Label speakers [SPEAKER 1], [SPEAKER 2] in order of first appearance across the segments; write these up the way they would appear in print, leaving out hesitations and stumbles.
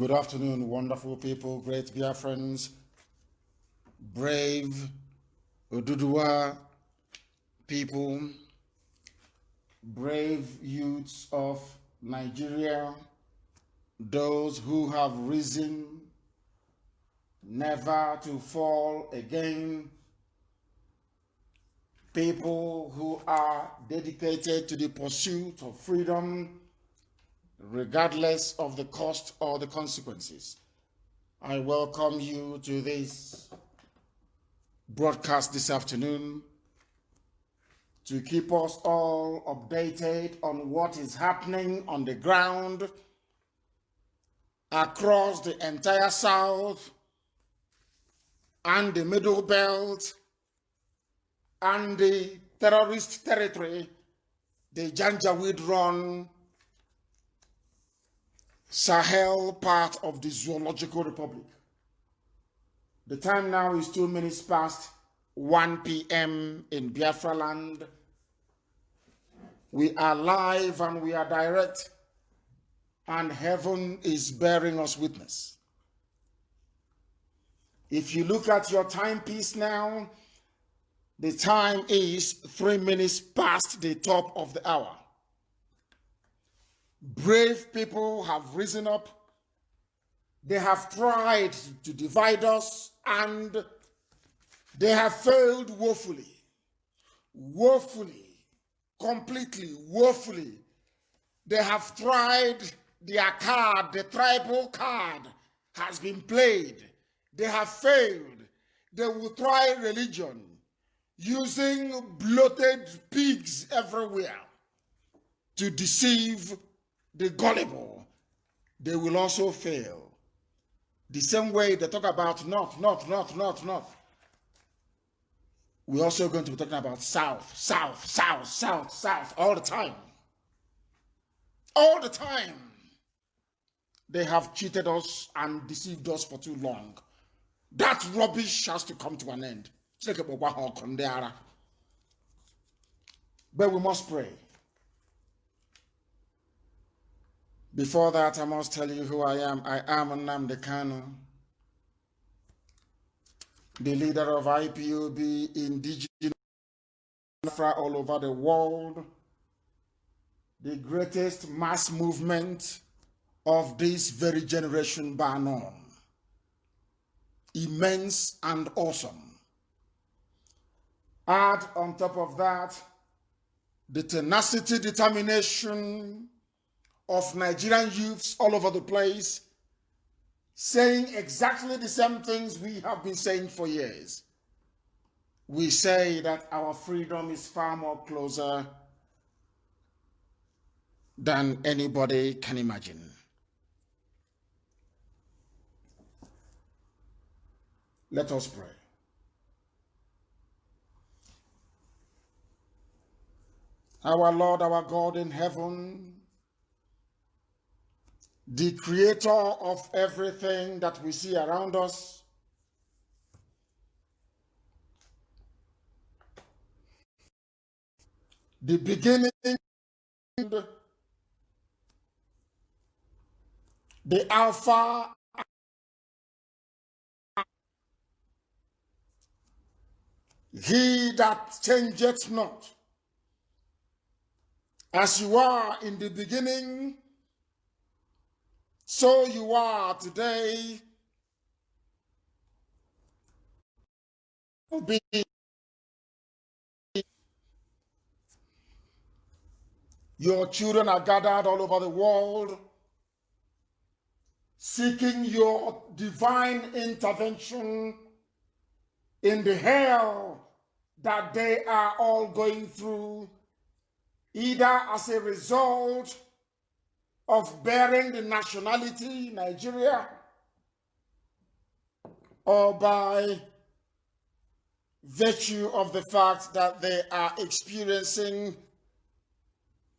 [SPEAKER 1] Good afternoon, wonderful people, great Biafrans, brave Oduduwa people, brave youths of Nigeria, those who have risen never to fall again, people who are dedicated to the pursuit of freedom, regardless of the cost or the consequences. I welcome you to this broadcast this afternoon to keep us all updated on what is happening on the ground across the entire South and the Middle Belt and the terrorist territory, the Janjaweed-run Sahel part of the Zoological Republic. The time now is 2 minutes past 1 p.m. in Biafra land. We are live and we are direct, and heaven is bearing us witness. If you look at your timepiece now, the time is 3 minutes past the top of the hour. Brave people have risen up. They have tried to divide us, and they have failed woefully. Woefully. Completely woefully. They have tried their card, the tribal card has been played. They have failed. They will try religion using bloated pigs everywhere to deceive the gullible. They will also fail. The same way they talk about north. We're also going to be talking about south all the time. All the time. They have cheated us and deceived us for too long. That rubbish has to come to an end. But we must pray. Before that, I must tell you who I am. I am Nnamdi Kanu, the leader of IPOB, indigenous Biafra all over the world, the greatest mass movement of this very generation bar none. Immense and awesome. Add on top of that the tenacity, determination of Nigerian youths all over the place, saying exactly the same things we have been saying for years. We say that our freedom is far more closer than anybody can imagine. Let us pray. Our Lord, our God in heaven, the creator of everything that we see around us, the beginning, the Alpha, he that changeth not. As you are in the beginning, so you are today. Your children are gathered all over the world, seeking your divine intervention in the hell that they are all going through, either as a result of bearing the nationality Nigeria, or by virtue of the fact that they are experiencing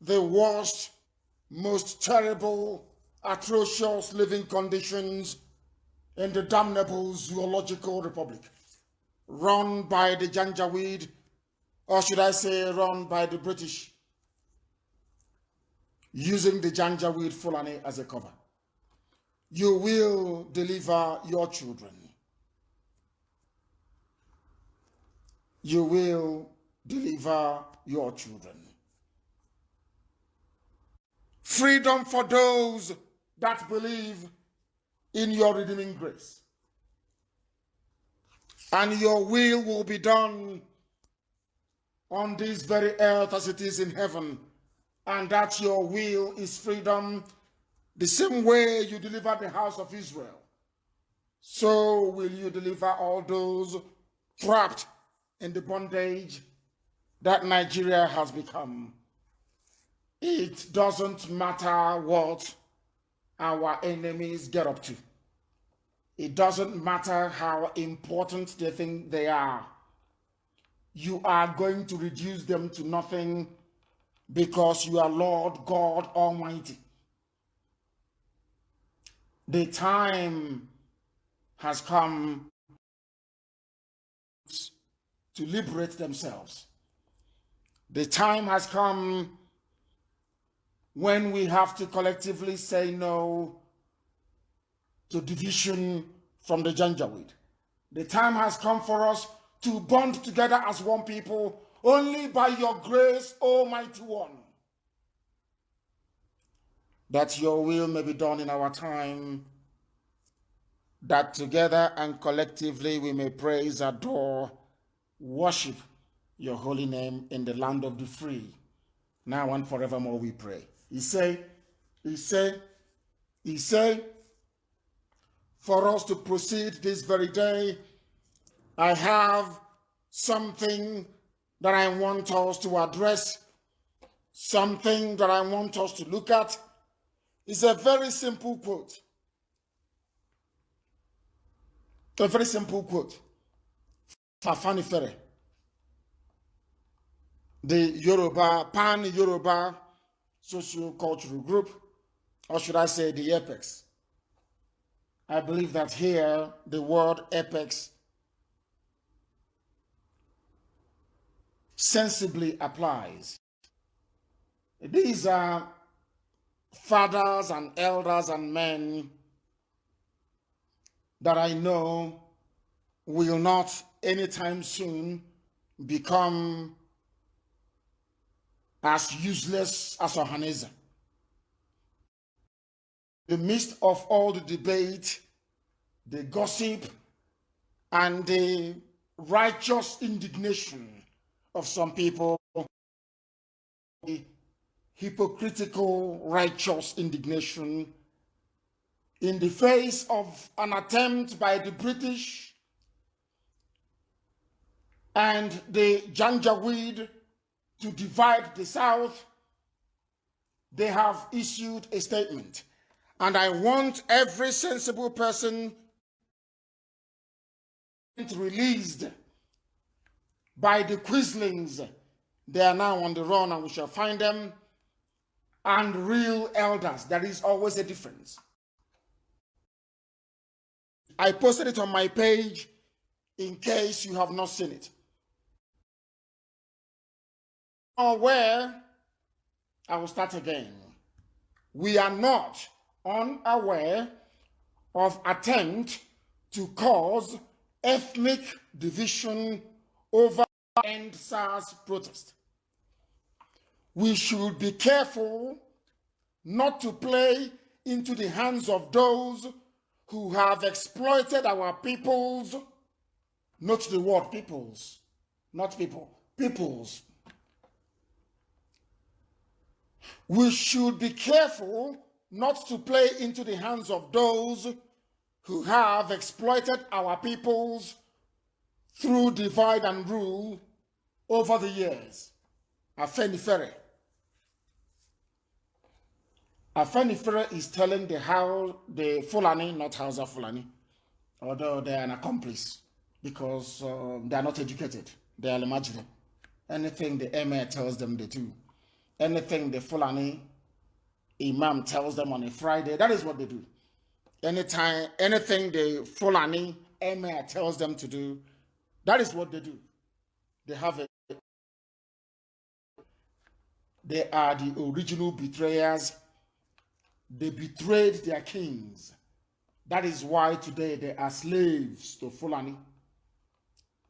[SPEAKER 1] the worst, most terrible, atrocious living conditions in the damnable Zoological Republic, run by the Janjaweed, or should I say run by the British, using the Janjaweed Fulani as a cover. You will deliver your children. You will deliver your children. Freedom for those that believe in your redeeming grace. And your will be done on this very earth as it is in heaven. And that your will is freedom, the same way you deliver the house of Israel. So will you deliver all those trapped in the bondage that Nigeria has become. It doesn't matter what our enemies get up to. It doesn't matter how important they think they are. You are going to reduce them to nothing because you are Lord God Almighty. The time has come to liberate themselves. The time has come when we have to collectively say no to division from the Janjaweed. The time has come for us to bond together as one people, only by your grace, Almighty One, that your will may be done in our time, that together and collectively we may praise, adore, worship your holy name in the land of the free. Now and forevermore we pray. He say, for us to proceed this very day, I have something that I want us to address, something that I want us to look at. It's a very simple quote. A very simple quote. Fafani Fere, the Yoruba, pan-Yoruba socio-cultural group, or should I say the apex. I believe that here the word apex sensibly applies. These are fathers and elders and men that I know will not anytime soon become as useless as Ohaneze. In the midst of all the debate, the gossip, and the righteous indignation of some people, the hypocritical righteous indignation in the face of an attempt by the British and the Janjaweed to divide the South, they have issued a statement. And I want every sensible person released by the Quislings. They are now on the run and we shall find them. And real elders. There is always a difference. I posted it on my page in case you have not seen it. Aware, I will start again. We are not unaware of attempt to cause ethnic division over End SARS protest. We should be careful not to play into the hands of those who have exploited our peoples. Note the word peoples, not people, peoples. We should be careful not to play into the hands of those who have exploited our peoples through divide and rule over the years. Afenifere. Afenifere is telling the Fulani, not Hausa Fulani, although they are an accomplice because they are not educated. They are imaginary. Anything the Emir tells them, they do. Anything the Fulani Imam tells them on a Friday, that is what they do. Anything the Fulani Emir tells them to do, that is what they do. They are the original betrayers. They betrayed their kings That is why today they are slaves to Fulani.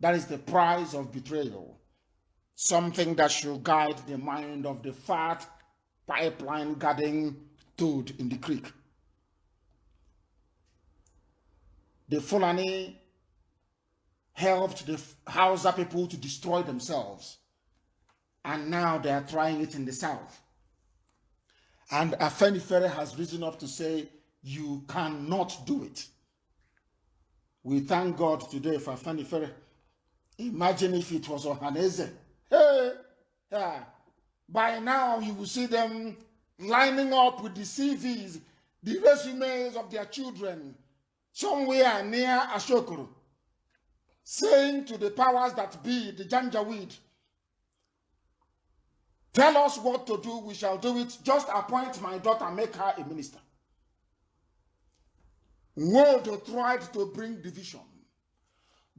[SPEAKER 1] That is the price of betrayal. Something that should guide the mind of the fat pipeline guarding toad in the creek. The Fulani helped the Hausa people to destroy themselves. And now they are trying it in the south. And Afenifere has risen up to say, you cannot do it. We thank God today for Afenifere. Imagine if it was Ohaneze. Hey, yeah. By now you will see them lining up with the CVs, the resumes of their children, somewhere near Ashokoro, saying to the powers that be, the Janjaweed, tell us what to do, we shall do it. Just appoint my daughter, make her a minister. Wodo tried to bring division.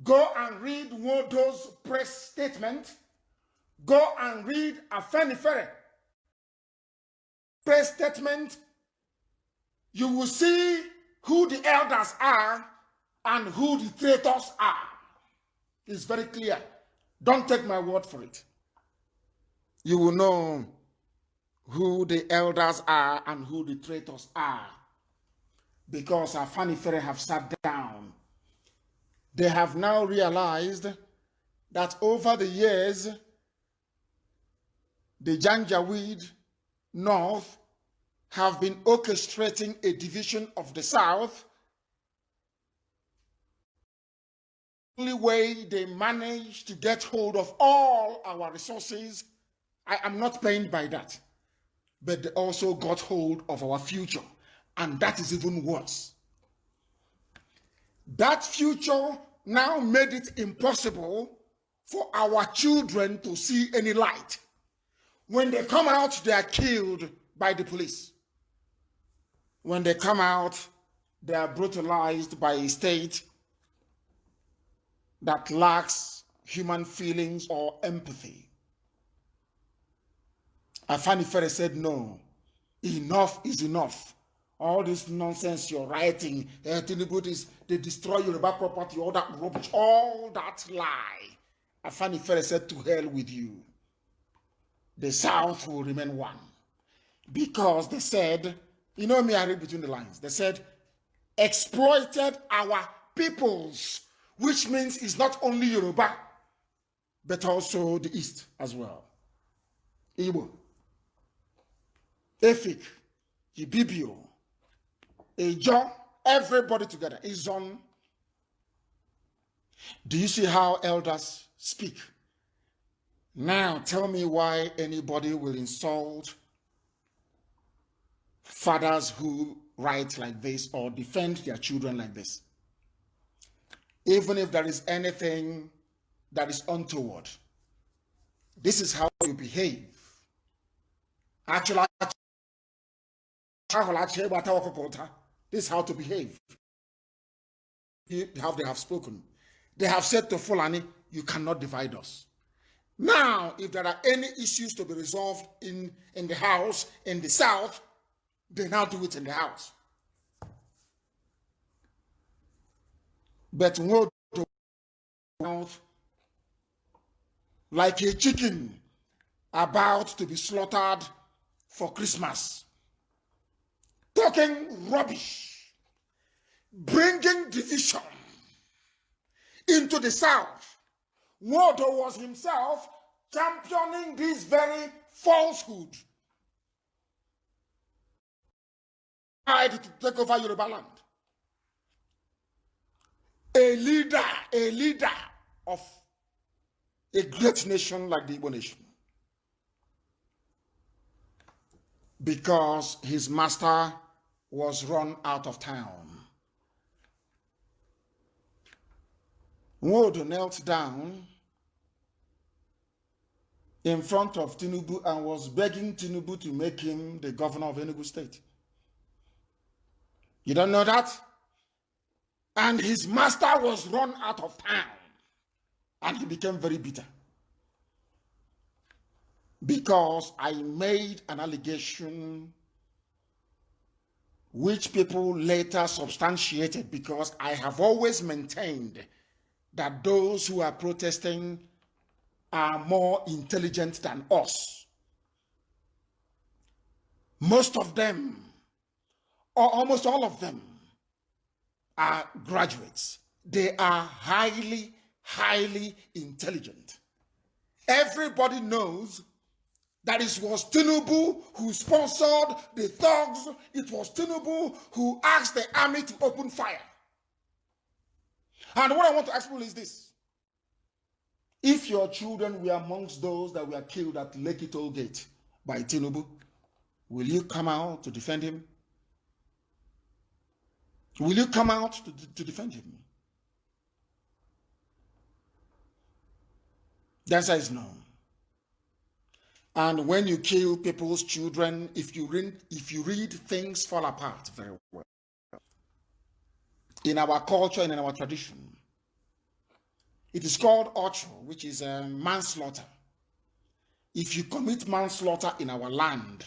[SPEAKER 1] Go and read Wodo's press statement. Go and read Afenifere press statement. You will see who the elders are and who the traitors are. It's very clear. Don't take my word for it. You will know who the elders are and who the traitors are, because Afenifere have sat down. They have now realized that over the years, the Janjaweed North have been orchestrating a division of the South. The only way they manage to get hold of all our resources, I am not pained by that, but they also got hold of our future, and that is even worse. That future now made it impossible for our children to see any light. When they come out, they are killed by the police. When they come out, they are brutalized by a state that lacks human feelings or empathy. Afenifere said, no, enough is enough. All this nonsense you're writing, they destroy Yoruba property, all that rubbish, all that lie. Afenifere said, to hell with you. The South will remain one. Because they said, you know me, I read between the lines. They said, exploited our peoples, which means it's not only Yoruba, but also the East as well. Igbo, Efik, Ibibio, Ejo, everybody together. Izon. Do you see how elders speak? Now tell me why anybody will insult fathers who write like this or defend their children like this. Even if there is anything that is untoward, this is how you behave. Actually, this is how to behave. How they have spoken. They have said to Fulani, you cannot divide us. Now, if there are any issues to be resolved in the house, in the South, they now do it in the house. But no, like a chicken about to be slaughtered for Christmas, talking rubbish, bringing division into the South. Wodo was himself championing this very falsehood. Tried to take over Yoruba land. A leader of a great nation like the Igbo nation. Because his master was run out of town. Wodo knelt down in front of Tinubu and was begging Tinubu to make him the governor of Enugu State. You don't know that? And his master was run out of town. And he became very bitter. Because I made an allegation which people later substantiated, because I have always maintained that those who are protesting are more intelligent than us. Most of them, or almost all of them, are graduates. They are highly, highly intelligent. Everybody knows that it was Tinubu who sponsored the thugs. It was Tinubu who asked the army to open fire. And what I want to ask people is this. If your children were amongst those that were killed at Lekki Toll Gate by Tinubu, will you come out to defend him? Will you come out to defend him? The answer is no. And when you kill people's children, if you read, things fall apart very well. In our culture and in our tradition, it is called orcho, which is manslaughter. If you commit manslaughter in our land,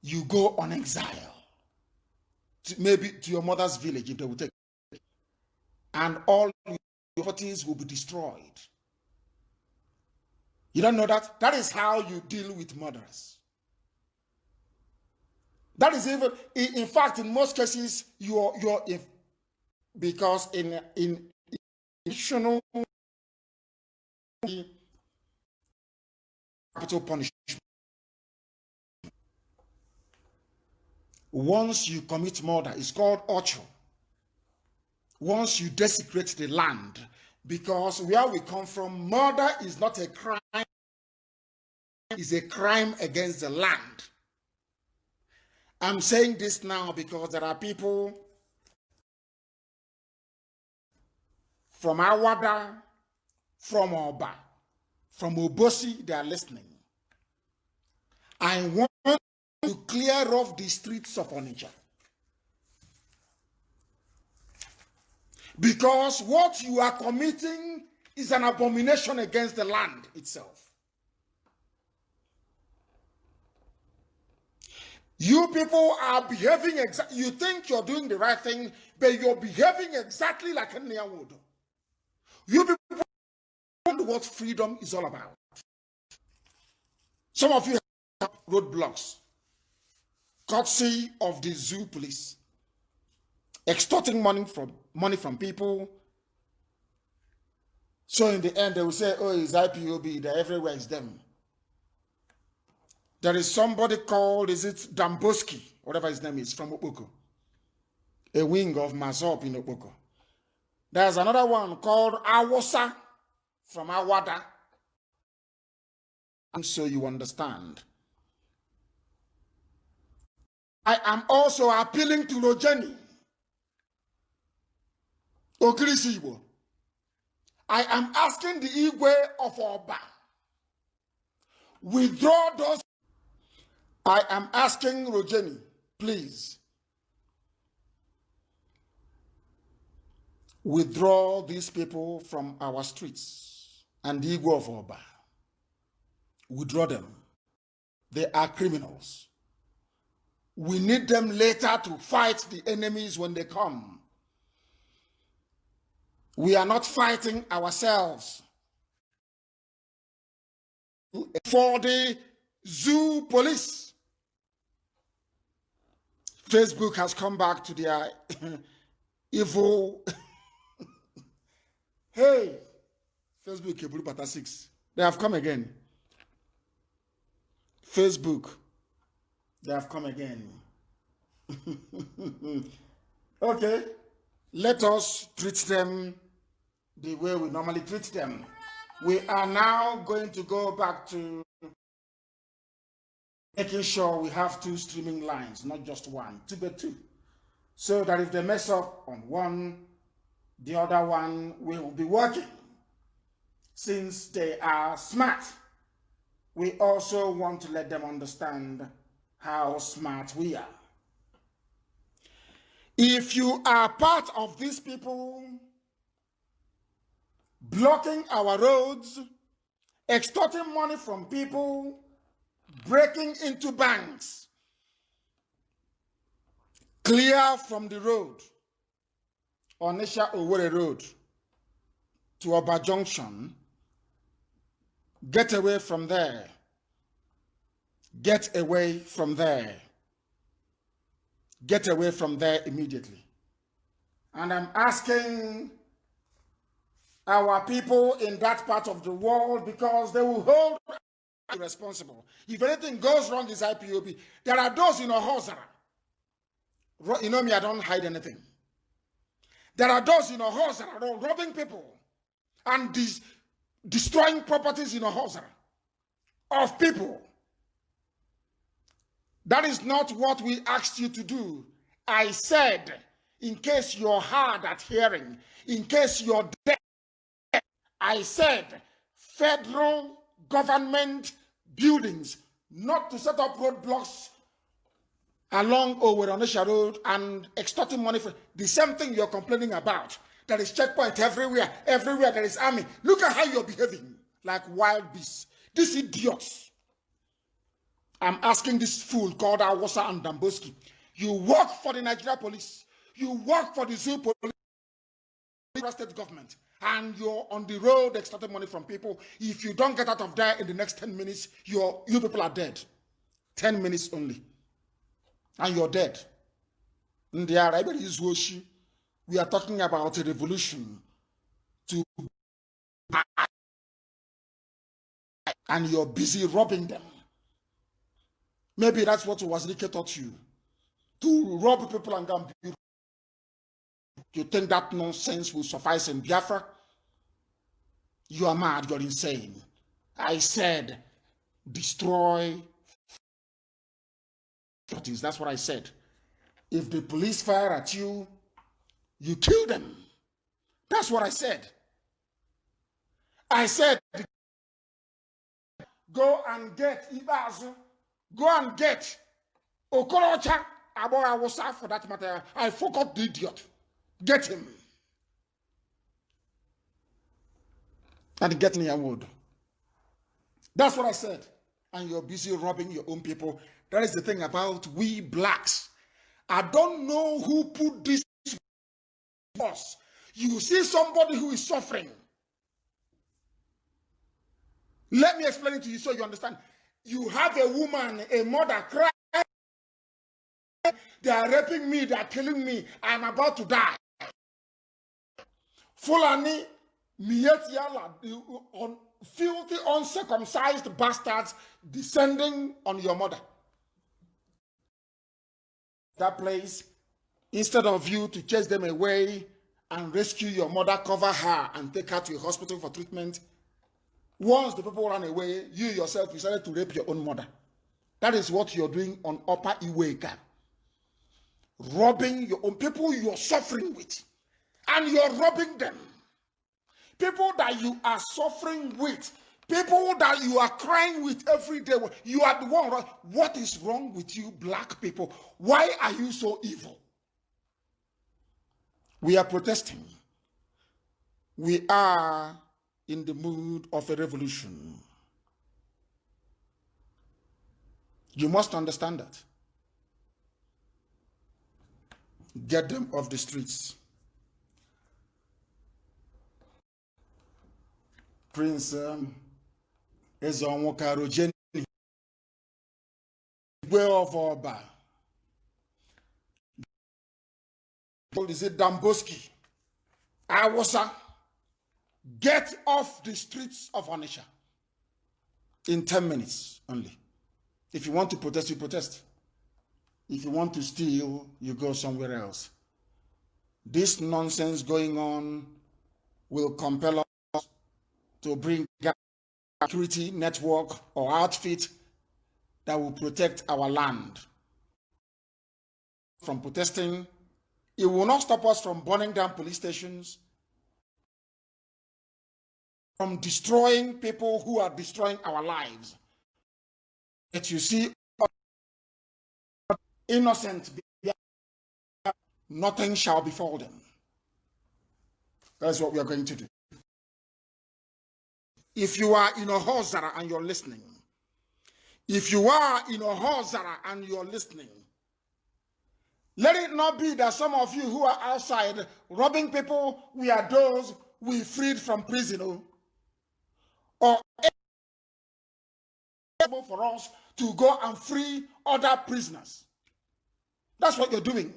[SPEAKER 1] you go on exile. Maybe to your mother's village, if they will take it. And all your properties will be destroyed. You don't know that? That is how you deal with murders. That is even, in fact, in most cases, because in traditional capital punishment, once you commit murder, it's called orcho. Once you desecrate the land, because where we come from, murder is not a crime, it's a crime against the land. I'm saying this now because there are people from Awada, from Oba, from Obosi, they are listening. I want to clear off the streets of Onitsha. Because what you are committing is an abomination against the land itself. You people are behaving exactly, you think you're doing the right thing, but you're behaving exactly like a Nyawood. You people know what freedom is all about. Some of you have roadblocks, courtesy of the zoo police, extorting money from people. So in the end, they will say, oh, it's IPOB, that everywhere is them. There is somebody called, is it Damboski, whatever his name is, from Okpoko, a wing of Mazop in Okpoko. There's another one called Awosa from Awada. And so you understand. I am also appealing to Rojeni Okrisibo. I am asking the Igwe of Oba, withdraw those. I am asking Rojeni, please, withdraw these people from our streets and the Igwe of Oba. Withdraw them. They are criminals. We need them later to fight the enemies when they come. We are not fighting ourselves. For the zoo police, Facebook has come back to their evil. Hey, Facebook, Blue Bata 6. They have come again. Facebook, they have come again. Okay, let us treat them the way we normally treat them. We are now going to go back to making sure we have 2 streaming lines, not just one, 2 but 2. So that if they mess up on one, the other one will be working. Since they are smart, we also want to let them understand how smart we are. If you are part of these people blocking our roads, extorting money from people, breaking into banks, clear from the road, Onitsha Owerri Road to Oba Junction. Get away from there. Get away from there. Get away from there immediately. And I'm asking our people in that part of the world, because they will hold you responsible. If anything goes wrong, is IPOB. There are those in Ohozara. You know me, I don't hide anything. There are those in Ohozara robbing people and destroying properties in Ohozara of people. That is not what we asked you to do. I said, in case you're hard at hearing, in case you're deaf, I said federal government buildings, not to set up roadblocks along Owerri Road and extorting money for the same thing you're complaining about. There is checkpoint everywhere. Everywhere there is army. Look at how you're behaving like wild beasts. These idiots. I'm asking this fool called Awasa and Damboski. You work for the Nigeria police. You work for the zoo police, state government, and you're on the road extorting money from people. If you don't get out of there in the next 10 minutes, you people are dead. 10 minutes only. And you're dead. We are talking about a revolution and you're busy robbing them. Maybe that's what Wazirike taught you. To rob people and go. You think that nonsense will suffice in Biafra? You are mad, you're insane. I said, destroy. That's what I said. If the police fire at you, you kill them. That's what I said. I said, go and get Ibazu. Go and get Okorocha, Aborawasa for that matter. I forgot the idiot. Get him. And get me a wood. That's what I said. And you're busy robbing your own people. That is the thing about we blacks. I don't know who put this on us. You see somebody who is suffering. Let me explain it to you so you understand. You have a woman, a mother crying. They are raping me, they are killing me. I am about to die. Fulani, Mietiala, filthy, uncircumcised bastards descending on your mother. That place, instead of you to chase them away and rescue your mother, cover her and take her to a hospital for treatment, once the people ran away, you yourself decided to rape your own mother. That is what you're doing on Upper Iweka. Robbing your own people you're suffering with. And you're robbing them. People that you are suffering with. People that you are crying with every day. You are the one. What is wrong with you, black people? Why are you so evil? We are protesting. We are in the mood of a revolution. You must understand that. Get them off the streets. Prince Ezonwokaro Jenny, way of Oba. Is it Damboski? Awasa. Get off the streets of Onitsha in 10 minutes only. If you want to protest, you protest. If you want to steal, you go somewhere else. This nonsense going on will compel us to bring a security network or outfit that will protect our land from protesting. It will not stop us from burning down police stations, from destroying people who are destroying our lives. That you see, innocent, nothing shall befall them. That's what we are going to do. If you are in Ohozara and you're listening, if you are in Ohozara and you're listening, Let it not be that some of you who are outside robbing people, we are those we freed from prison, or able for us to go and free other prisoners. That's what you're doing.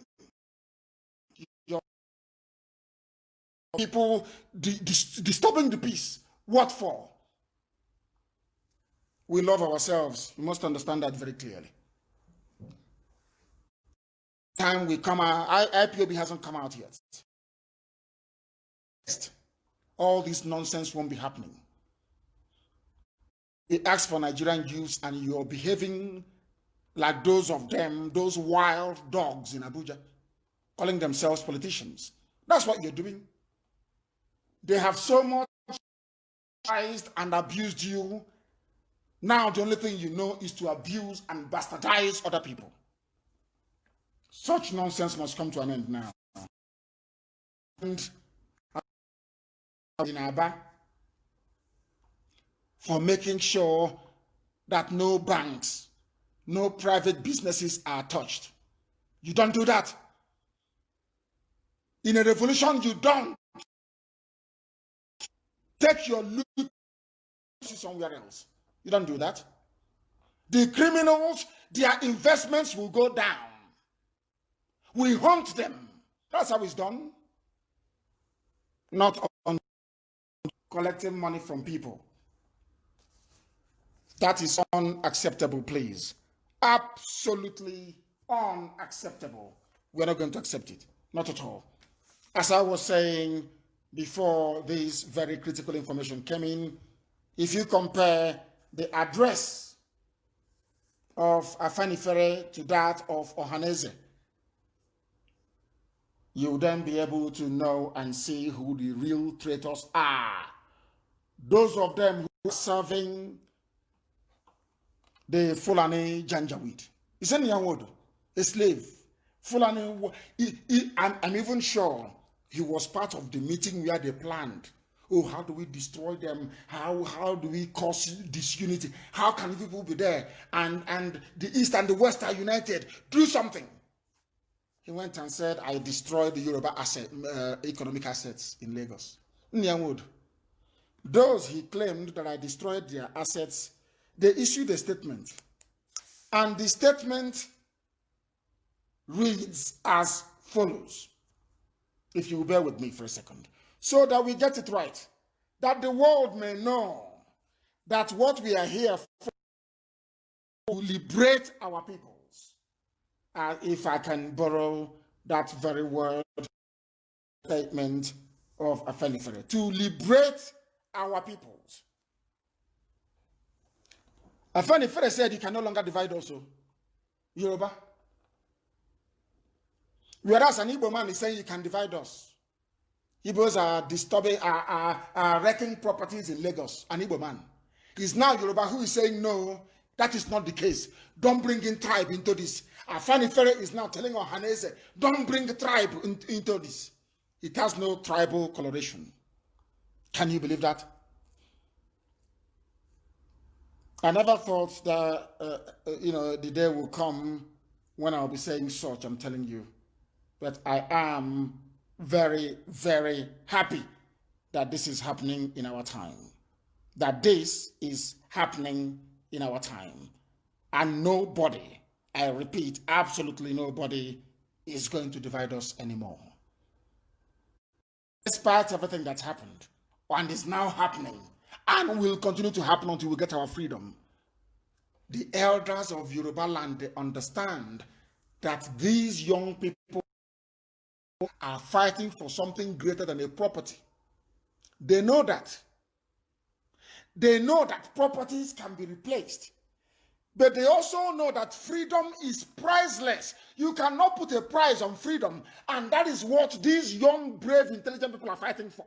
[SPEAKER 1] Your people disturbing the peace. What for? We love ourselves. You must understand that very clearly. Time we come out, IPOB hasn't come out yet. All this nonsense won't be happening. They ask for Nigerian youths and you're behaving like those of them, those wild dogs in Abuja, calling themselves politicians. That's what you're doing. They have so much and abused you. Now the only thing you know is to abuse and bastardize other people. Such nonsense must come to an end now. And in Aba, for making sure that no banks, no private businesses are touched. You don't do that. In a revolution, you don't take your loot somewhere else. You don't do that. The criminals, their investments will go down. We hunt them. That's how it's done. Not on collecting money from people. That is unacceptable, please. Absolutely unacceptable. We're not going to accept it. Not at all. As I was saying before this very critical information came in, if you compare the address of Afenifere to that of Ohaneze, you'll then be able to know and see who the real traitors are. Those of them who are serving the Fulani Janjaweed. It's in Yawod, a slave. Fulani, I'm even sure he was part of the meeting where they planned. Oh, how do we destroy them? How do we cause disunity? How can people be there? And the East and the West are united. Do something. He went and said, I destroyed the Yoruba economic assets in Lagos. Nyamud. Those he claimed that I destroyed their assets, they issued a statement. And the statement reads as follows. If you will bear with me for a second. So that we get it right. That the world may know that what we are here for will liberate our peoples. If I can borrow that very word statement of Afenifere. To liberate our peoples. Afenifere said he can no longer divide also. Yoruba. Whereas an Igbo man is saying you can divide us. Igbos are disturbing, are wrecking properties in Lagos. An Igbo man. It's now Yoruba who is saying no, that is not the case. Don't bring in tribe into this. Afenifere is now telling Ohaneze, don't bring the tribe into this. It has no tribal coloration. Can you believe that? I never thought that, the day will come when I'll be saying such, I'm telling you. But I am very, very happy that this is happening in our time. That this is happening in our time. And nobody, I repeat, absolutely nobody is going to divide us anymore. Despite everything that's happened, and is now happening, and will continue to happen until we get our freedom, the elders of Yoruba land, they understand that these young people are fighting for something greater than a property. They know that. They know that properties can be replaced. But they also know that freedom is priceless. You cannot put a price on freedom. And that is what these young, brave, intelligent people are fighting for.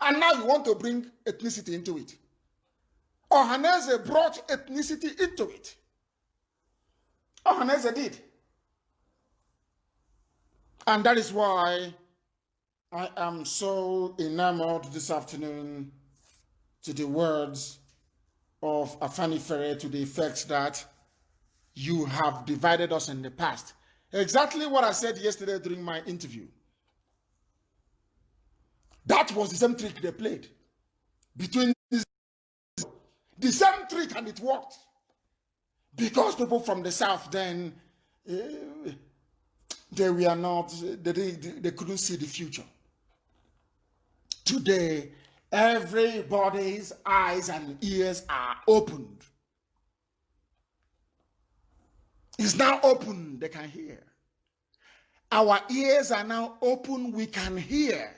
[SPEAKER 1] And now you want to bring ethnicity into it. Ohaneze brought ethnicity into it. Ohaneze did. And that is why I am so enamored this afternoon to the words of Afenifere to the effect that you have divided us in the past. Exactly what I said yesterday during my interview. That was the same trick they played between the same trick, and it worked. Because people from the south then, they were not, they couldn't see the future. Today, everybody's eyes and ears are opened. It's now open, they can hear. Our ears are now open, we can hear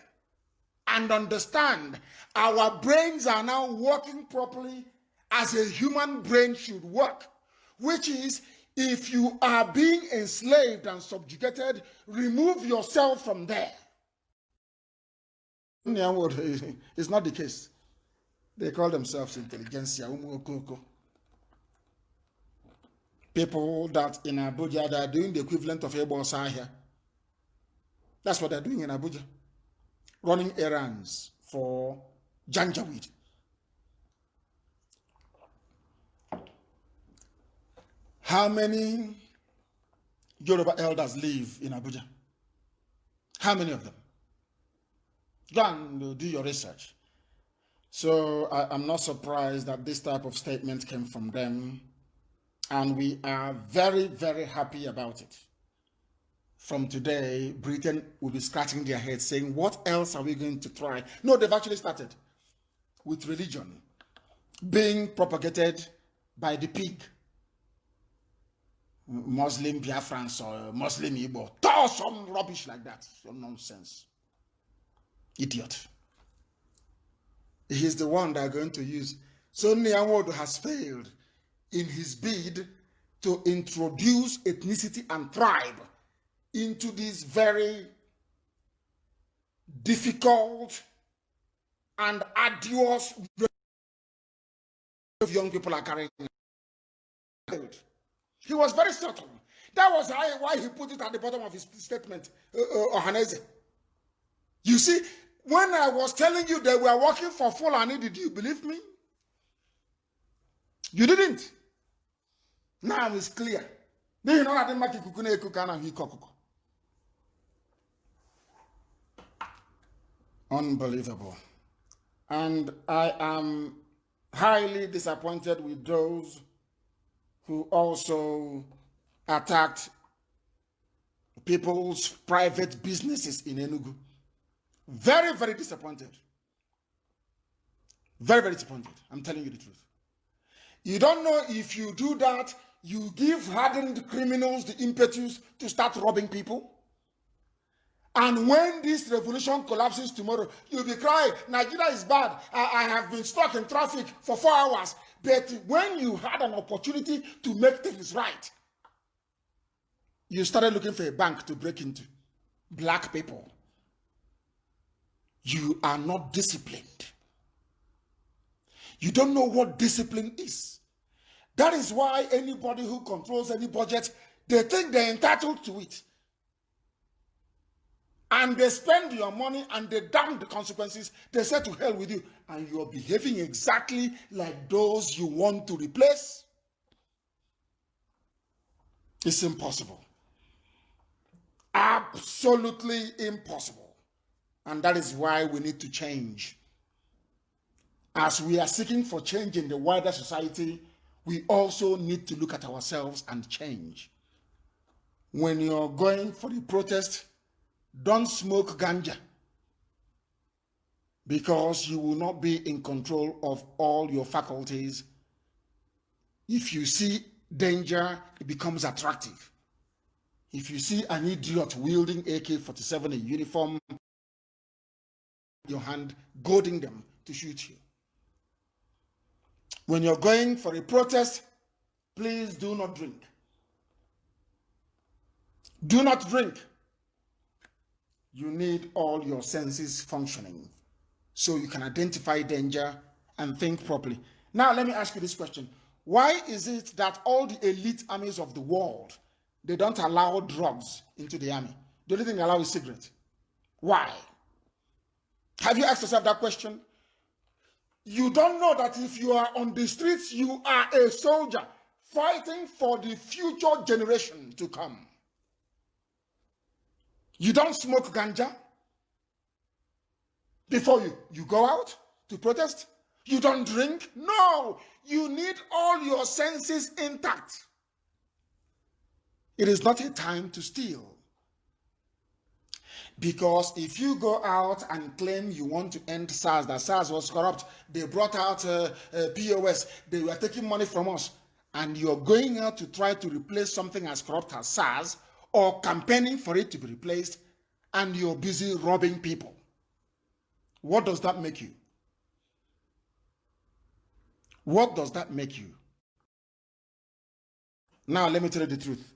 [SPEAKER 1] and understand. Our brains are now working properly as a human brain should work, which is, if you are being enslaved and subjugated, remove yourself from there. It's not the case. They call themselves intelligentsia. People that in Abuja, they are doing the equivalent of Ebosa here. That's what they're doing in Abuja. Running errands for Janjaweed. How many Yoruba elders live in Abuja? How many of them? Go and do your research. So I'm not surprised that this type of statement came from them. And we are very, very happy about it. From today, Britain will be scratching their heads saying, what else are we going to try? No, they've actually started with religion being propagated by the pig. Muslim Biafrans or Muslim Igbo. Some rubbish like that. Some nonsense. Idiot. He's the one they're going to use. So Nyawodo has failed in his bid to introduce ethnicity and tribe into this very difficult and arduous young people are carrying. He was very subtle. That was why he put it at the bottom of his statement, Ohaneze. You see, when I was telling you they were working for Fulani, did you believe me? You didn't. Now it's clear. Unbelievable. And I am highly disappointed with those who also attacked people's private businesses in Enugu. Very, very disappointed. Very, very disappointed. I'm telling you the truth. You don't know, if you do that, you give hardened criminals the impetus to start robbing people. And when this revolution collapses tomorrow, you'll be crying, Nigeria is bad. I have been stuck in traffic for 4 hours. But when you had an opportunity to make things right, you started looking for a bank to break into. Black people. You are not disciplined. You don't know what discipline is. That is why anybody who controls any budget, they think they're entitled to it. And they spend your money and they damn the consequences. They say to hell with you. And you're behaving exactly like those you want to replace. It's impossible. Absolutely impossible. And that is why we need to change. As we are seeking for change in the wider society, we also need to look at ourselves and change. When you're going for the protest, don't smoke ganja, because you will not be in control of all your faculties. If you see danger, it becomes attractive. If you see an idiot wielding AK-47 in uniform, your hand, goading them to shoot you. When you're going for a protest, please do not drink. Do not drink. You need all your senses functioning so you can identify danger and think properly. Now, let me ask you this question. Why is it that all the elite armies of the world, they don't allow drugs into the army? The only thing they allow is cigarettes. Why? Have you asked yourself that question? You don't know that if you are on the streets, you are a soldier fighting for the future generation to come. You don't smoke ganja before you go out to protest. You don't drink. No, you need all your senses intact. It is not a time to steal. Because if you go out and claim you want to end SARS, that SARS was corrupt, they brought out POS, they were taking money from us, and you're going out to try to replace something as corrupt as SARS, or campaigning for it to be replaced, and you're busy robbing people. What does that make you? What does that make you? Now, let me tell you the truth.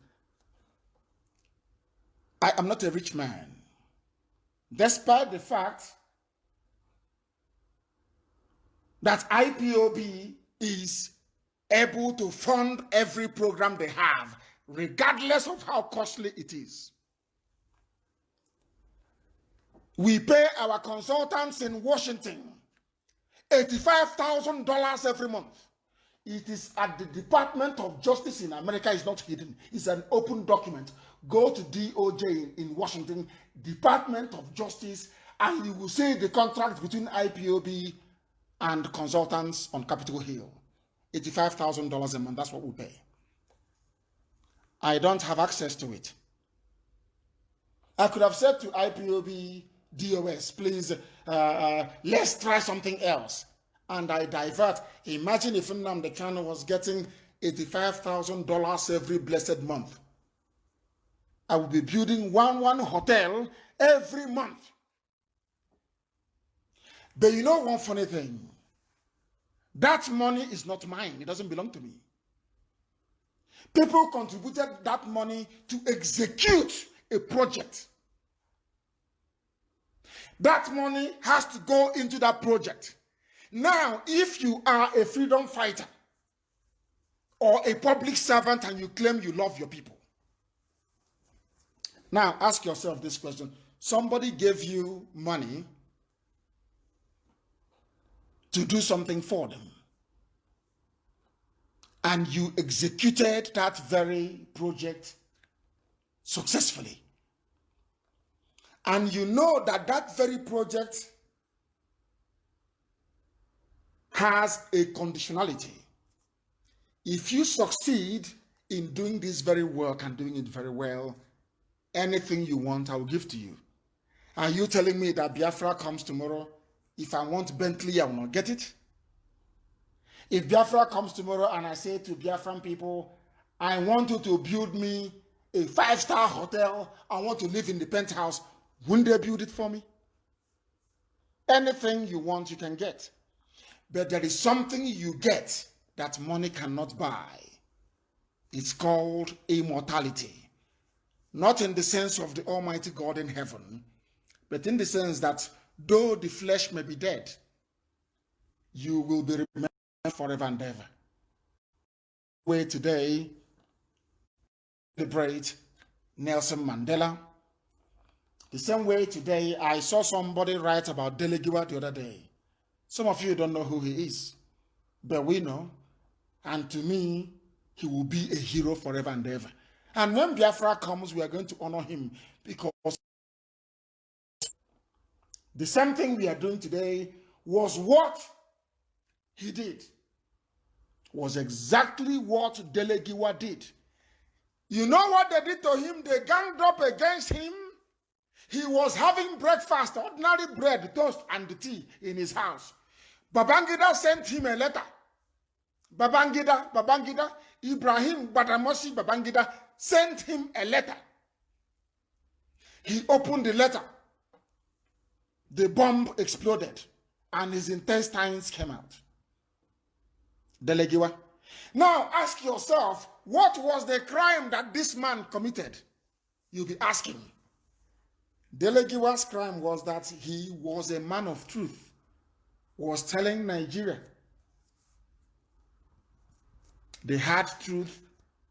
[SPEAKER 1] I am not a rich man. Despite the fact that IPOB is able to fund every program they have, regardless of how costly it is. We pay our consultants in Washington $85,000 every month. It is at the Department of Justice in America. It's not hidden. It's an open document. Go to DOJ in Washington, Department of Justice, and you will see the contract between IPOB and consultants on Capitol Hill. $85,000 a month, that's what we pay. I don't have access to it. I could have said to IPOB, DOS, please, let's try something else. And I divert. Imagine if Nnamdi Kanu was getting $85,000 every blessed month. I would be building one hotel every month. But you know one funny thing? That money is not mine. It doesn't belong to me. People contributed that money to execute a project. That money has to go into that project. Now, if you are a freedom fighter or a public servant and you claim you love your people, now ask yourself this question. Somebody gave you money to do something for them, and you executed that very project successfully. And you know that that very project has a conditionality. If you succeed in doing this very work and doing it very well, anything you want, I will give to you. Are you telling me that Biafra comes tomorrow? If I want Bentley, I will not get it? If Biafra comes tomorrow and I say to Biafran people, I want you to build me a 5-star hotel, I want to live in the penthouse, wouldn't they build it for me? Anything you want, you can get. But there is something you get that money cannot buy. It's called immortality. Not in the sense of the Almighty God in heaven, but in the sense that though the flesh may be dead, you will be remembered forever and ever. We today celebrate Nelson Mandela. The same way today, I saw somebody write about Delegiwa the other day. Some of you don't know who he is, but we know. And to me, he will be a hero forever and ever. And when Biafra comes, we are going to honor him, because the same thing we are doing today was what he did, was exactly what Delegiwa did. You know what they did to him? They ganged up against him. He was having breakfast, ordinary bread, toast, and tea in his house. Babangida sent him a letter. Babangida, Ibrahim Badamosi Babangida sent him a letter. He opened the letter. The bomb exploded, and his intestines came out. Delegiwa. Now ask yourself, what was the crime that this man committed? You'll be asking. Delegiwa's crime was that he was a man of truth, was telling Nigeria the hard truth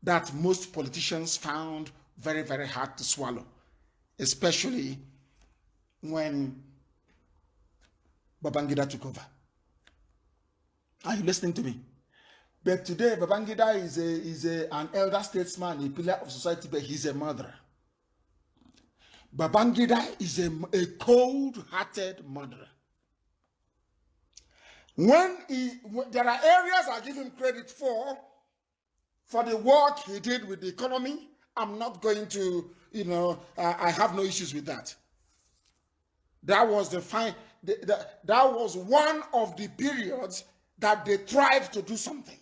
[SPEAKER 1] that most politicians found very, very hard to swallow, especially when Babangida took over. Are you listening to me? But today, Babangida is an elder statesman, a pillar of society, but he's a murderer. Babangida is a cold-hearted murderer. There are areas I give him credit for the work he did with the economy. I'm not going to, I have no issues with that. That was that was one of the periods that they tried to do something.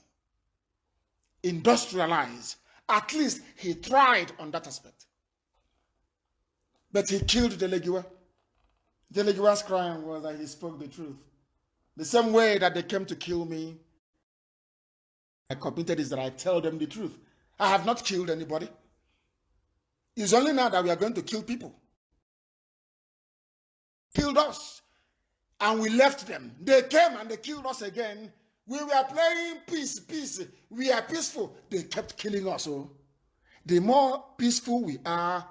[SPEAKER 1] Industrialize. At least he tried on that aspect. But he killed Delegua. Delegua's crime was that he spoke the truth. The same way that they came to kill me, I committed is that I tell them the truth. I have not killed anybody. It's only now that we are going to kill people. Killed us. And we left them. They came and they killed us again. We were playing peace. We are peaceful. They kept killing us. So the more peaceful we are,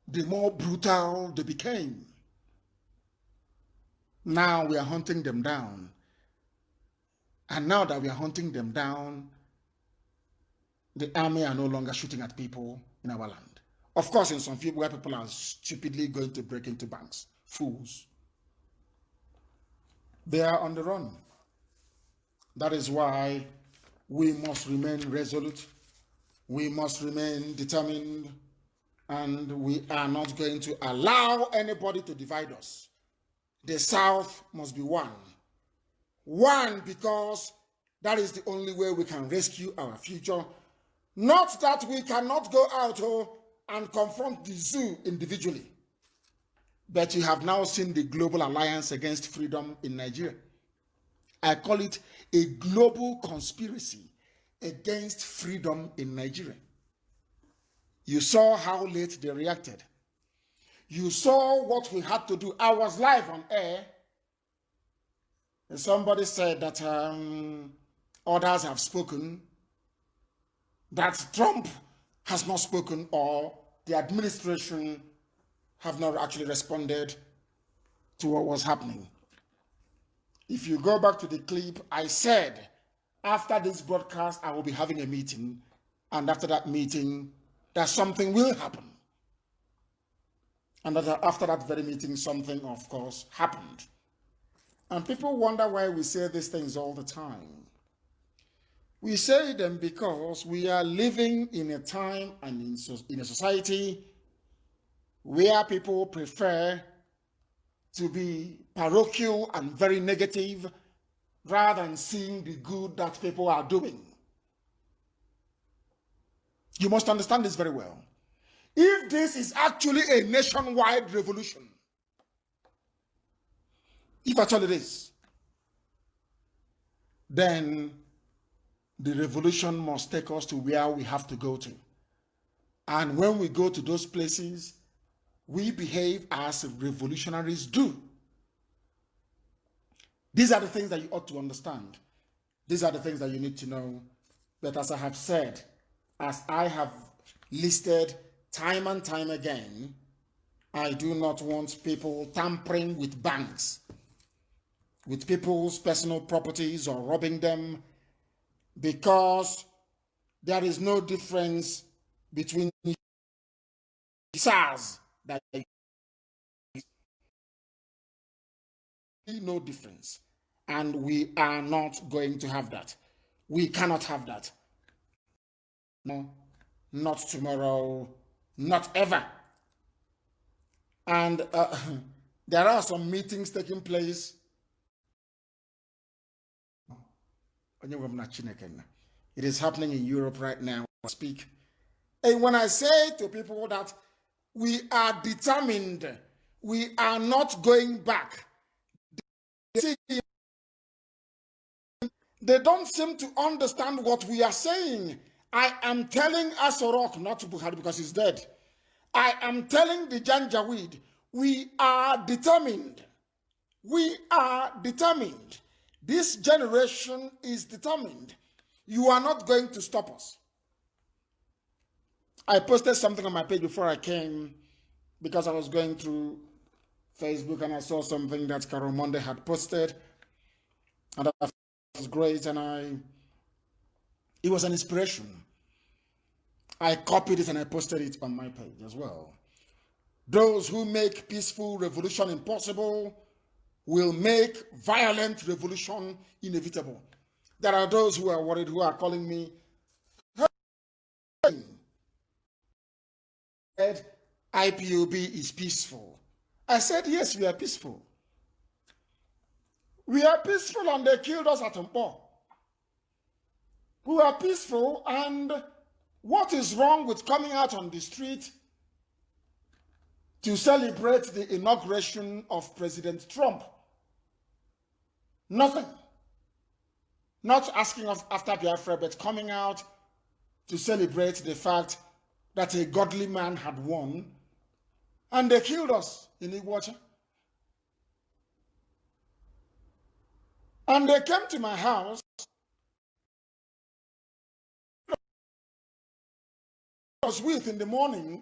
[SPEAKER 1] the more brutal they became. Now we are hunting them down. And now that we are hunting them down, the army are no longer shooting at people in our land. Of course, in some people where people are stupidly going to break into banks. Fools. They are on the run. That is why we must remain resolute. We must remain determined. And we are not going to allow anybody to divide us. The South must be one. One, because that is the only way we can rescue our future. Not that we cannot go out and confront the zoo individually. But you have now seen the Global Alliance Against Freedom in Nigeria. I call it a global conspiracy against freedom in Nigeria. You saw how late they reacted. You saw what we had to do. I was live on air. And somebody said that others have spoken, that Trump has not spoken, or the administration have not actually responded to what was happening. If you go back to the clip, I said, after this broadcast, I will be having a meeting, and after that meeting, that something will happen. And that after that very meeting, something, of course, happened. And people wonder why we say these things all the time. We say them because we are living in a time and in a society where people prefer to be parochial and very negative rather than seeing the good that people are doing. You must understand this very well. If this is actually a nationwide revolution, if at all it is, then the revolution must take us to where we have to go to. And when we go to those places, we behave as revolutionaries do. These are the things that you ought to understand. These are the things that you need to know. But as I have said, as I have listed time and time again, I do not want people tampering with banks, with people's personal properties or robbing them, because there is no difference between SARS. That no difference, and we are not going to have that. We cannot have that. No, not tomorrow, not ever. And there are some meetings taking place. It is happening in Europe right now. I speak. And when I say to people that we are determined, we are not going back, they don't seem to understand what we are saying. I am telling Asorok, not to Buhari because he's dead. I am telling the Janjaweed, we are determined. We are determined. This generation is determined. You are not going to stop us. I posted something on my page before I came because I was going through Facebook and I saw something that Carol Monday had posted. And that was great, and it was an inspiration. I copied it and I posted it on my page as well. Those who make peaceful revolution impossible will make violent revolution inevitable. There are those who are worried, who are calling me, said IPOB is peaceful. I said, yes, we are peaceful. We are peaceful, and they killed us at Mpo. We are peaceful, and what is wrong with coming out on the street to celebrate the inauguration of President Trump? Nothing. Not asking after Biafra, but coming out to celebrate the fact that a godly man had won, and they killed us in Iguacha. And they came to my house. I was with in the morning,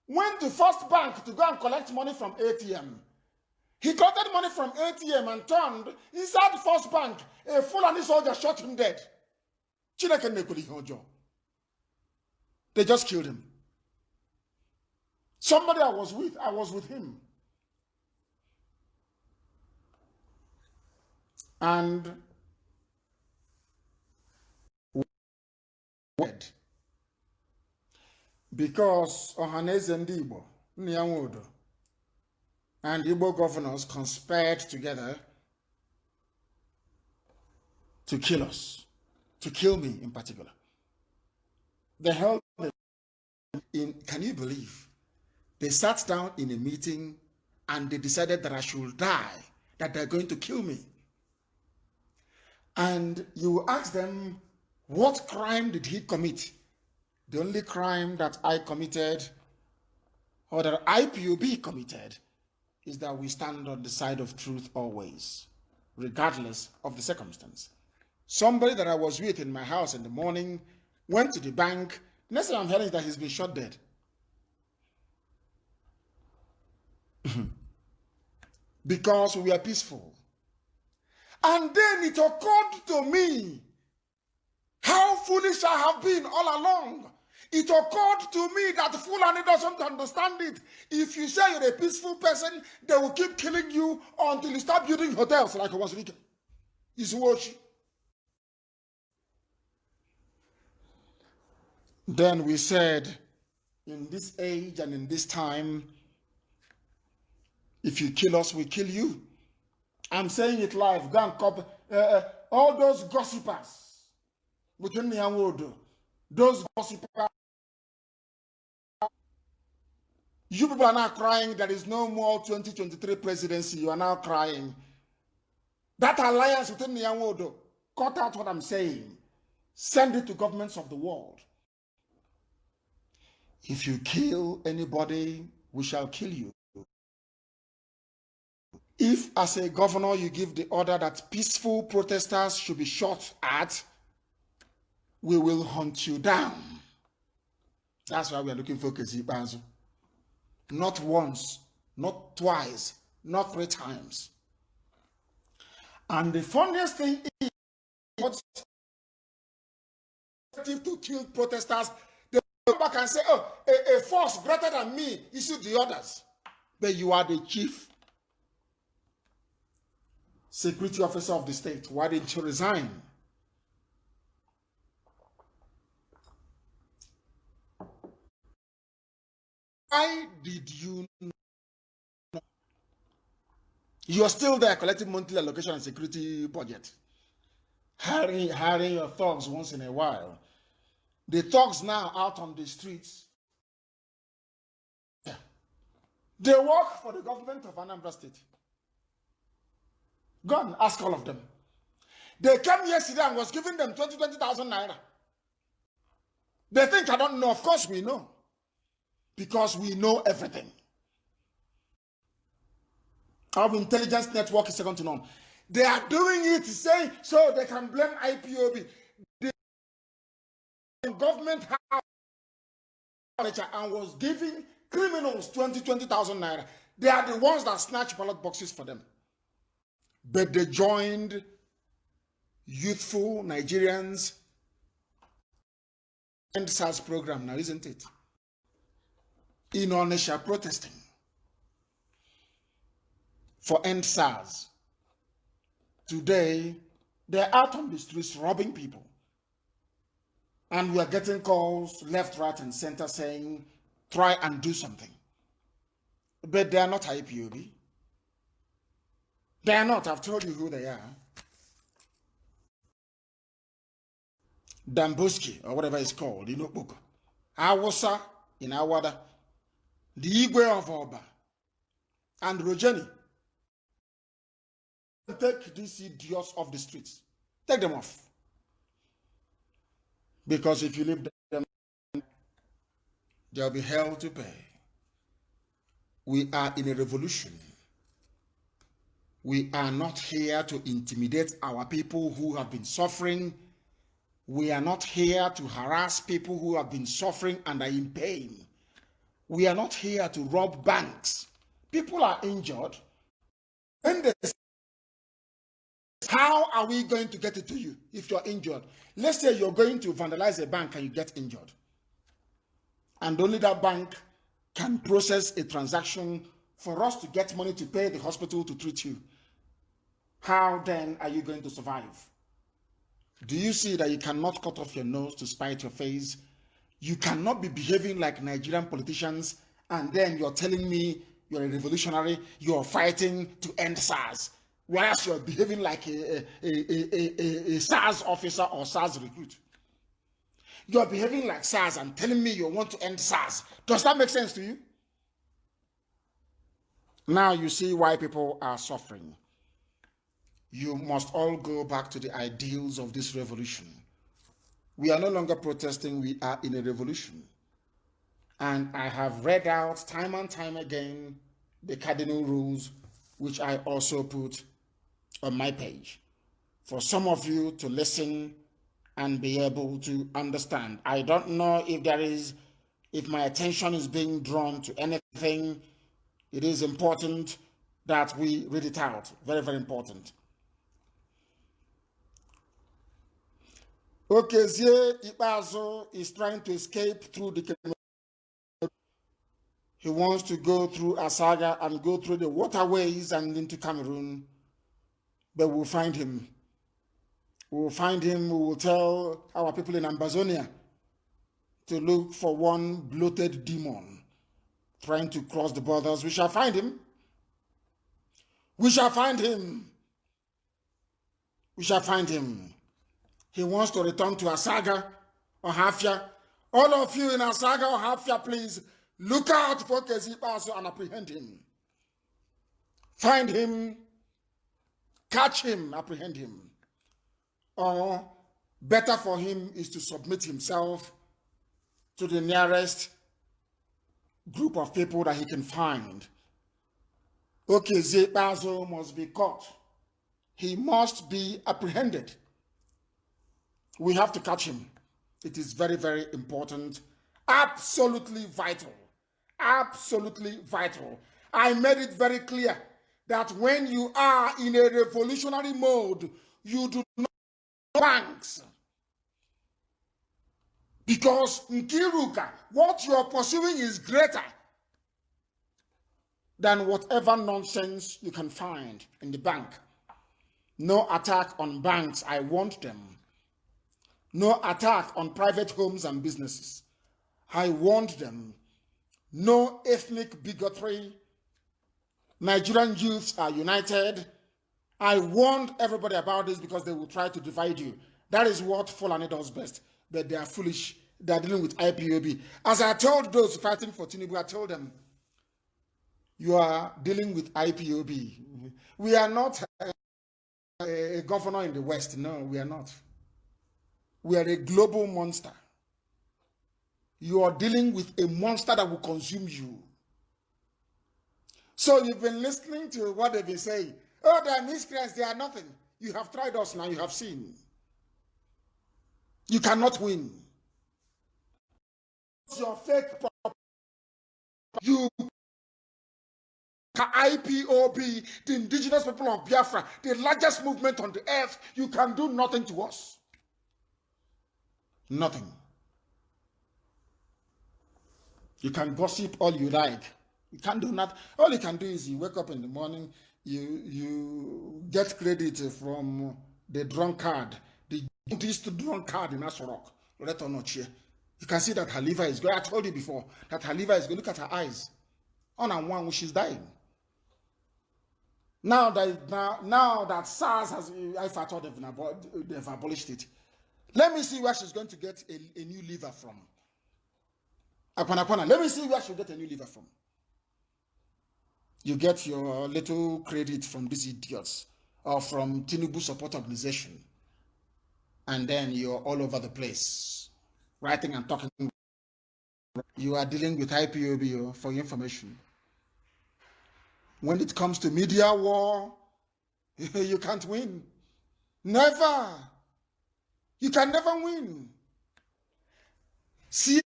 [SPEAKER 1] went to First Bank to go and collect money from ATM. He collected money from ATM and turned inside First Bank. A Fulani soldier shot him dead. They just killed him. Somebody I was with him. And because Ohaneze and Igbo, Nyanwodo, and Igbo governors conspired together to kill us, to kill me in particular. They held in, can you believe? They sat down in a meeting and they decided that I should die, that they're going to kill me. And you ask them, what crime did he commit? The only crime that I committed, or that IPOB committed, is that we stand on the side of truth always, regardless of the circumstance. Somebody that I was with in my house in the morning went to the bank. Next thing I'm hearing is that he's been shot dead. Because we are peaceful. And then it occurred to me how foolish I have been all along. It occurred to me that Fulani doesn't understand it. If you say you're a peaceful person, they will keep killing you until you start building hotels like I was reading. It's watch. Then we said, in this age and in this time, if you kill us, we kill you. I'm saying it live. Go and copy all those gossipers within the world. Those gossipers. You people are now crying there is no more 2023 presidency. You are now crying. That alliance within the world, cut out what I'm saying. Send it to governments of the world. If you kill anybody, we shall kill you. If, as a governor, you give the order that peaceful protesters should be shot at, we will hunt you down. That's why we are looking for Kezibanzu. Not once, not twice, not 3 times. And the funniest thing is, what's to kill protesters, they come back and say, oh, a force greater than me issued the orders. But you are the chief security officer of the state. Why didn't you resign? Why did you not? You are still there collecting monthly allocation and security budget. Hiring your thugs once in a while. The thugs now out on the streets. They work for the government of Anambra State. Go and ask all of them. They came yesterday and was giving them 20,000 naira. They think I don't know. Of course we know. Because we know everything. Our intelligence network is second to none. They are doing it saying so they can blame IPOB. The government and was giving criminals 20,000 naira. They are the ones that snatch ballot boxes for them. But they joined youthful Nigerians and SARS program now, isn't it? In Onisha protesting. for End SARS. Today, they're out on the streets robbing people. And we are getting calls left, right, and center saying, try and do something. But they are not IPOB. They are not. I've told you who they are. Damboski, or whatever it's called, in Okpoko. Awasa in Awada. The Igwe of Oba. And Rojeni. Take these idiots off the streets. Take them off. Because if you leave them, there'll be hell to pay. We are in a revolution. We are not here to intimidate our people who have been suffering. We are not here to harass people who have been suffering and are in pain. We are not here to rob banks. People are injured. How are we going to get it to you if you're injured? Let's say you're going to vandalize a bank and you get injured. And only that bank can process a transaction for us to get money to pay the hospital to treat you. How then are you going to survive? Do you see that you cannot cut off your nose to spite your face? You cannot be behaving like Nigerian politicians and then you're telling me you're a revolutionary, you're fighting to end SARS, whereas you're behaving like a SARS officer or SARS recruit. You're behaving like SARS and telling me you want to end SARS. Does that make sense to you? Now you see why people are suffering. You must all go back to the ideals of this revolution. We are no longer protesting, we are in a revolution. And I have read out time and time again the cardinal rules, which I also put on my page, for some of you to listen and be able to understand. I don't know if my attention is being drawn to anything. It is important that we read it out. Very, very important. Okezie Ikpeazu is trying to escape through the Cameroon. He wants to go through Asaga and go through the waterways and into Cameroon. But we'll find him. We will find him. We will tell our people in Ambazonia to look for one bloated demon trying to cross the borders. We shall find him. We shall find him. We shall find him. He wants to return to Asaga or Hafia. All of you in Asaga or Hafia, please look out for Okezie Ikpeazu and apprehend him. Find him, catch him, apprehend him. Or better for him is to submit himself to the nearest group of people that he can find. Okezie Ikpeazu must be caught. He must be apprehended. We have to catch him. It is very, very important. Absolutely vital. Absolutely vital. I made it very clear that when you are in a revolutionary mode, you do not banks. Because Nkiruka, what you are pursuing is greater than whatever nonsense you can find in the bank. No attack on banks. I want them. No attack on private homes and businesses. I want them. No ethnic bigotry. Nigerian youths are united. I warned everybody about this because they will try to divide you. That is what Fulani does best. But they are foolish. They are dealing with IPOB. As I told those fighting for Tinubu, I told them, you are dealing with IPOB. We are not a governor in the West. No, we are not. We are a global monster. You are dealing with a monster that will consume you. So you've been listening to what they've been saying. Oh, they are miscreants, they are nothing. You have tried us now, you have seen. You cannot win. Your fake you IPOB, the indigenous people of Biafra, the largest movement on the earth, you can do nothing to us. Nothing. You can gossip all you like. You can't do nothing. All you can do is you wake up in the morning, you get credit from the drunkard, the drunkard in Asorok, Loretta Onochie. You can see that her liver is going. I told you before that her liver is going. Look at her eyes. On and one, she's dying. Now that SARS has, I thought they've abolished it. Let me see where she's going to get a new liver from. Akwana, let me see where she'll get a new liver from. You get your little credit from these idiots or from Tinubu support organization. And then you're all over the place, writing and talking. You are dealing with IPOB for your information. When it comes to media war, you can't win. Never. You can never win. See,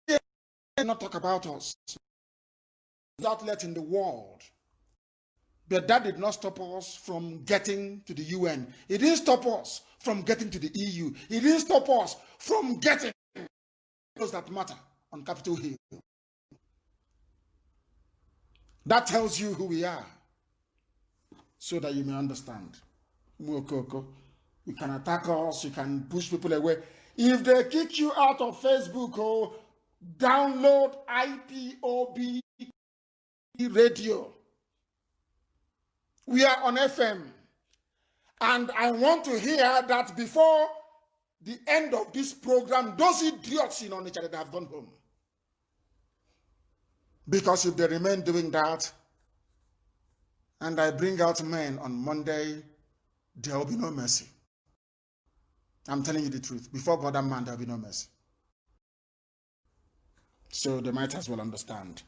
[SPEAKER 1] not talk about us. Outlet in the world. But that did not stop us from getting to the UN. It didn't stop us from getting to the EU. It didn't stop us from getting those that matter on Capitol Hill. That tells you who we are, so that you may understand. You can attack us, you can push people away. If they kick you out of Facebook, download IPOB radio. We are on FM. And I want to hear that before the end of this program, those idiots in Onitsha that have gone home. Because if they remain doing that, and I bring out men on Monday, there will be no mercy. I'm telling you the truth. Before God and man, there will be no mercy. So they might as well understand.